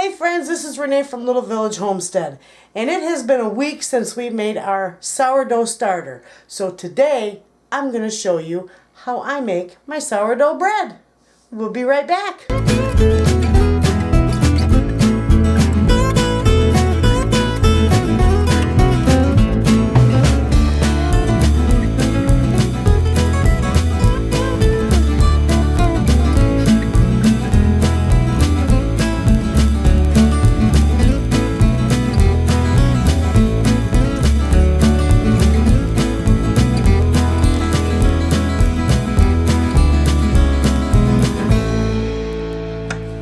Hey friends, this is Renee from Little Village Homestead, and it has been a week since we made our sourdough starter. So today, I'm going to show you how I make my sourdough bread. We'll be right back.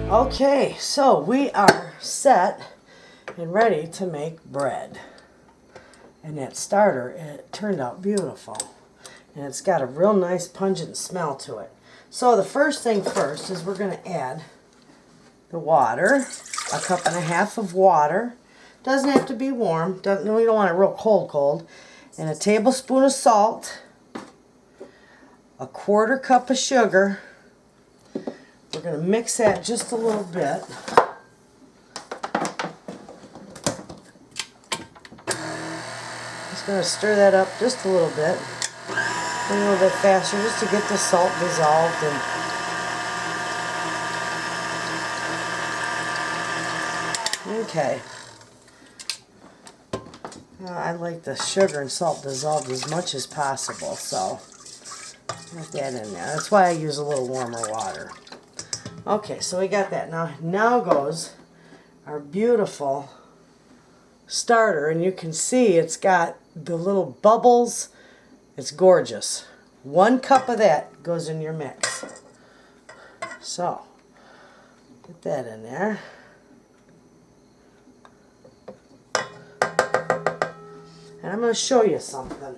Okay, so we are set and ready to make bread. And that starter, it turned out beautiful. And it's got a real nice pungent smell to it. So the first thing first is we're going to add the water, 1.5 cups of water. Doesn't have to be warm, we don't want it real cold. And a tablespoon of salt, 1/4 cup of sugar. We're going to mix that just a little bit. Just going to stir that up just a little bit. A little bit faster just to get the salt dissolved. Okay. I like the sugar and salt dissolved as much as possible, so put that in there. That's why I use a little warmer water. Okay, so we got that. Now goes our beautiful starter, and you can see it's got the little bubbles. It's gorgeous. 1 cup of that goes in your mix. So, get that in there. And I'm going to show you something.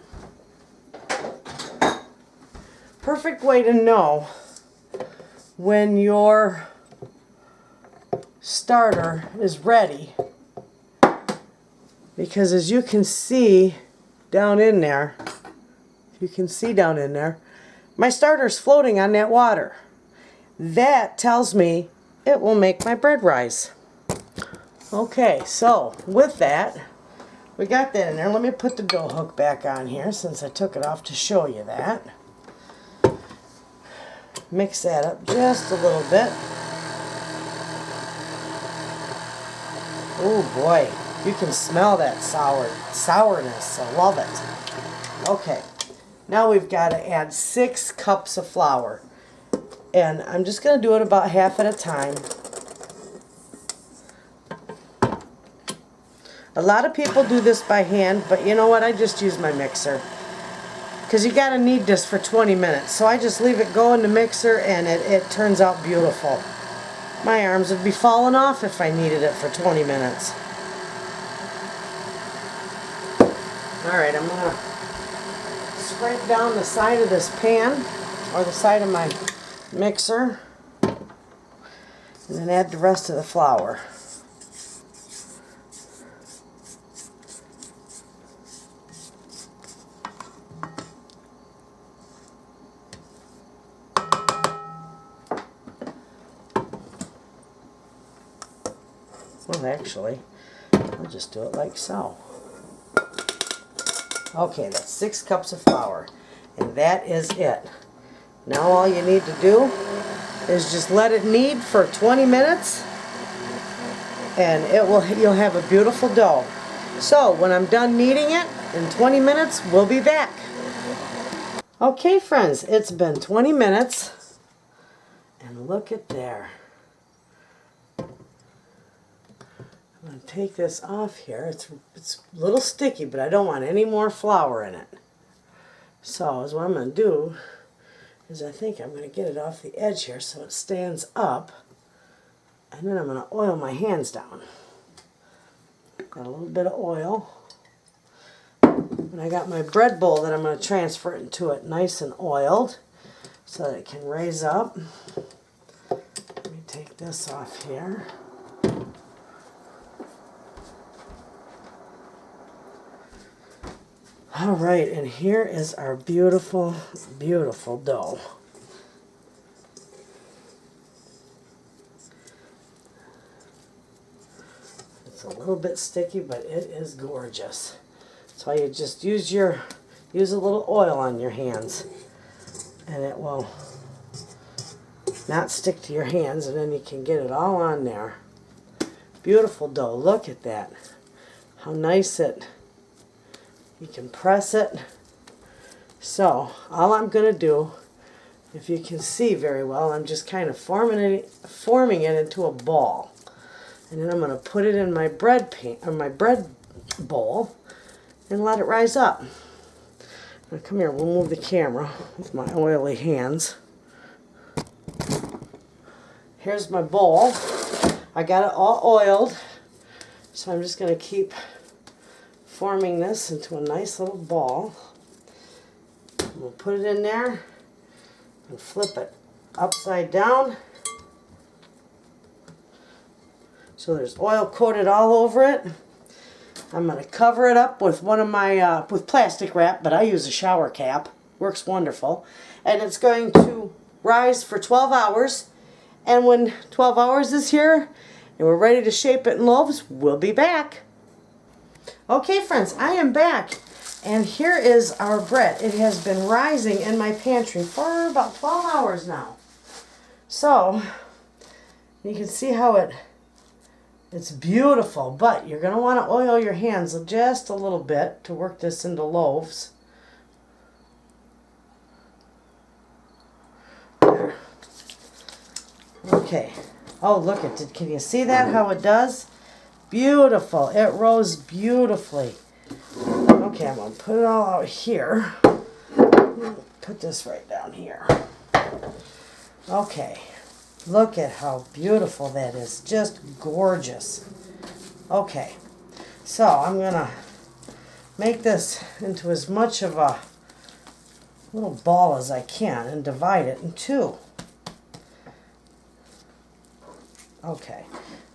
Perfect way to know when your starter is ready, because as you can see down in there, my starter's floating on that water. That tells me it will make my bread rise. Okay, so with that, we got that in there. Let me put the dough hook back on here since I took it off to show you that. Mix that up just a little bit. Oh boy, you can smell that sourness. I love it. Okay, now we've got to add 6 cups of flour. And I'm just going to do it about half at a time. A lot of people do this by hand, but you know what? I just use my mixer. Because you got to knead this for 20 minutes. So I just leave it go in the mixer and it turns out beautiful. My arms would be falling off if I kneaded it for 20 minutes. Alright, I'm going to scrape down the side of this pan, or the side of my mixer, and then add the rest of the flour. Well, actually, I'll just do it like so. Okay, that's 6 cups of flour, and that is it. Now all you need to do is just let it knead for 20 minutes, and you'll have a beautiful dough. So when I'm done kneading it in 20 minutes, we'll be back. Okay, friends, it's been 20 minutes, and look at there. I'm going to take this off here. It's a little sticky, but I don't want any more flour in it. So what I'm going to do is I think I'm going to get it off the edge here so it stands up. And then I'm going to oil my hands down. Got a little bit of oil. And I got my bread bowl that I'm going to transfer it into it nice and oiled so that it can raise up. Let me take this off here. Alright, and here is our beautiful, beautiful dough. It's a little bit sticky, but it is gorgeous. That's why you just use a little oil on your hands, and it will not stick to your hands, and then you can get it all on there. Beautiful dough. Look at that. How nice you can press it. So all I'm going to do, if you can see very well, I'm just kind of forming it into a ball. And then I'm going to put it in my bread bowl and let it rise up. Now come here, we'll move the camera with my oily hands. Here's my bowl. I got it all oiled, so I'm just going to keep forming this into a nice little ball. We'll put it in there and flip it upside down. So there's oil coated all over it. I'm going to cover it up with one of my with plastic wrap, but I use a shower cap. Works wonderful. And it's going to rise for 12 hours. And when 12 hours is here and we're ready to shape it in loaves, we'll be back. Okay, friends, I am back. And here is our bread. It has been rising in my pantry for about 12 hours now. So you can see how it's beautiful, but you're going to want to oil your hands just a little bit to work this into loaves. There. Okay. Oh, look at it. Can you see that, how it does? Beautiful. It rose beautifully. Okay, I'm going to put it all out here. Put this right down here. Okay. Look at how beautiful that is. Just gorgeous. Okay. So I'm going to make this into as much of a little ball as I can and divide it in two. Okay.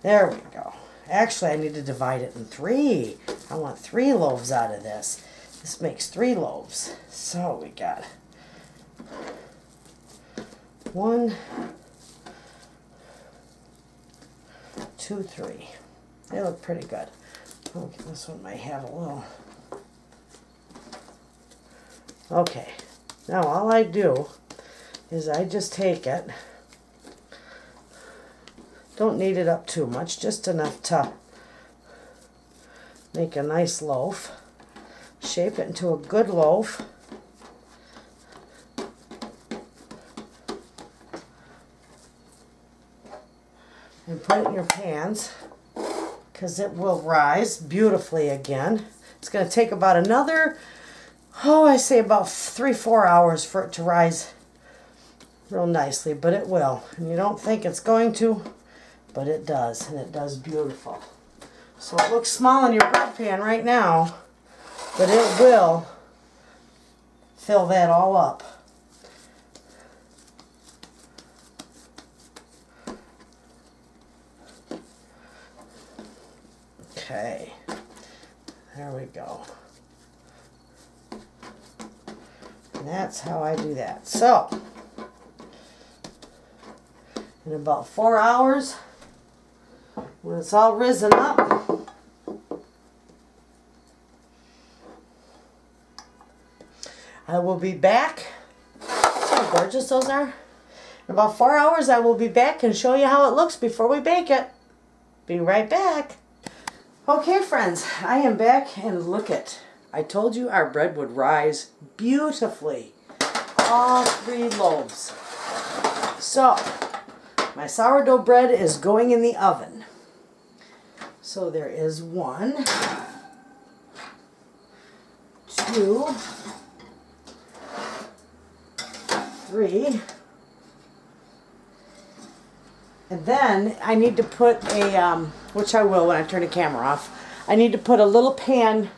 There we go. Actually, I need to divide it in three. I want 3 loaves out of this. This makes 3 loaves. So we got 1, 2, 3. They look pretty good. Okay, this one might have a little. Okay, now all I do is I just take it. Don't knead it up too much, just enough to make a nice loaf. Shape it into a good loaf. And put it in your pans, because it will rise beautifully again. It's going to take about another, I say about 3-4 hours for it to rise real nicely, but it will. And you don't think it's going to, but it does, and it does beautiful. So it looks small in your bread pan right now, but it will fill that all up. Okay, there we go. And that's how I do that. So, in about 4 hours, when it's all risen up, I will be back. See how gorgeous those are? In about 4 hours, I will be back and show you how it looks before we bake it. Be right back. Okay, friends, I am back, and look it. I told you our bread would rise beautifully. All 3 loaves. So, my sourdough bread is going in the oven. So there is 1, 2, 3. And then I need to put a, which I will when I turn the camera off, I need to put a little pan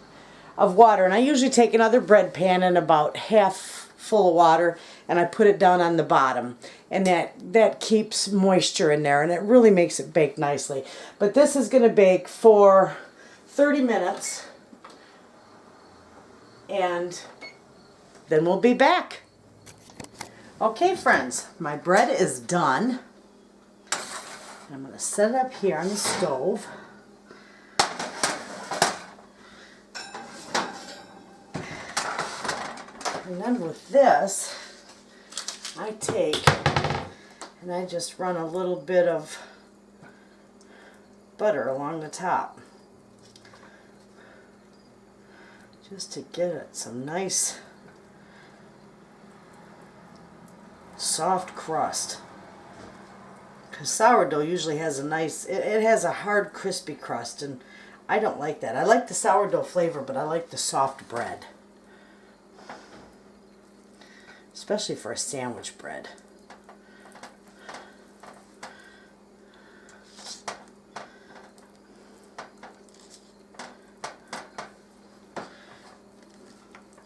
of water. And I usually take another bread pan and about half full of water, and I put it down on the bottom. And that keeps moisture in there, and it really makes it bake nicely. But this is going to bake for 30 minutes. And then we'll be back. Okay, friends, my bread is done. I'm going to set it up here on the stove. And then with this, I take and I just run a little bit of butter along the top. Just to get it some nice soft crust. Because sourdough usually has a nice, it has a hard crispy crust, and I don't like that. I like the sourdough flavor, but I like the soft bread. Especially for a sandwich bread.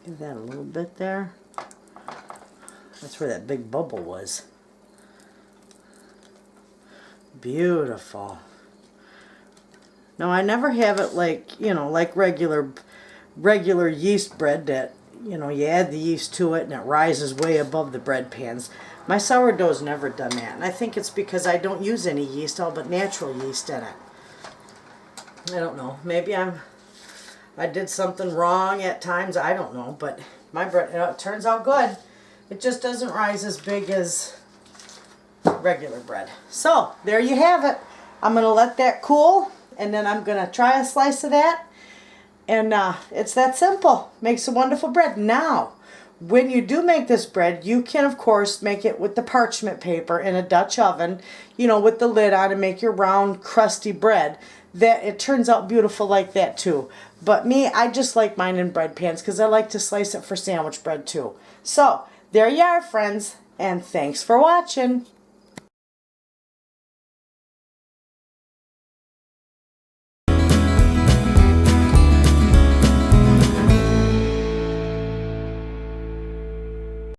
Give that a little bit there. That's where that big bubble was. Beautiful. Now I never have it like, you know, like regular yeast bread that, you know, you add the yeast to it and it rises way above the bread pans. My sourdough's never done that. And I think it's because I don't use any yeast, all but natural yeast in it. I don't know. Maybe I did something wrong at times. I don't know. But my bread, it turns out good. It just doesn't rise as big as regular bread. So there you have it. I'm going to let that cool, and then I'm going to try a slice of that. And it's that simple. Makes a wonderful bread. Now, when you do make this bread, you can, of course, make it with the parchment paper in a Dutch oven, you know, with the lid on, and make your round, crusty bread. That it turns out beautiful like that, too. But me, I just like mine in bread pans because I like to slice it for sandwich bread, too. So, there you are, friends, and thanks for watching.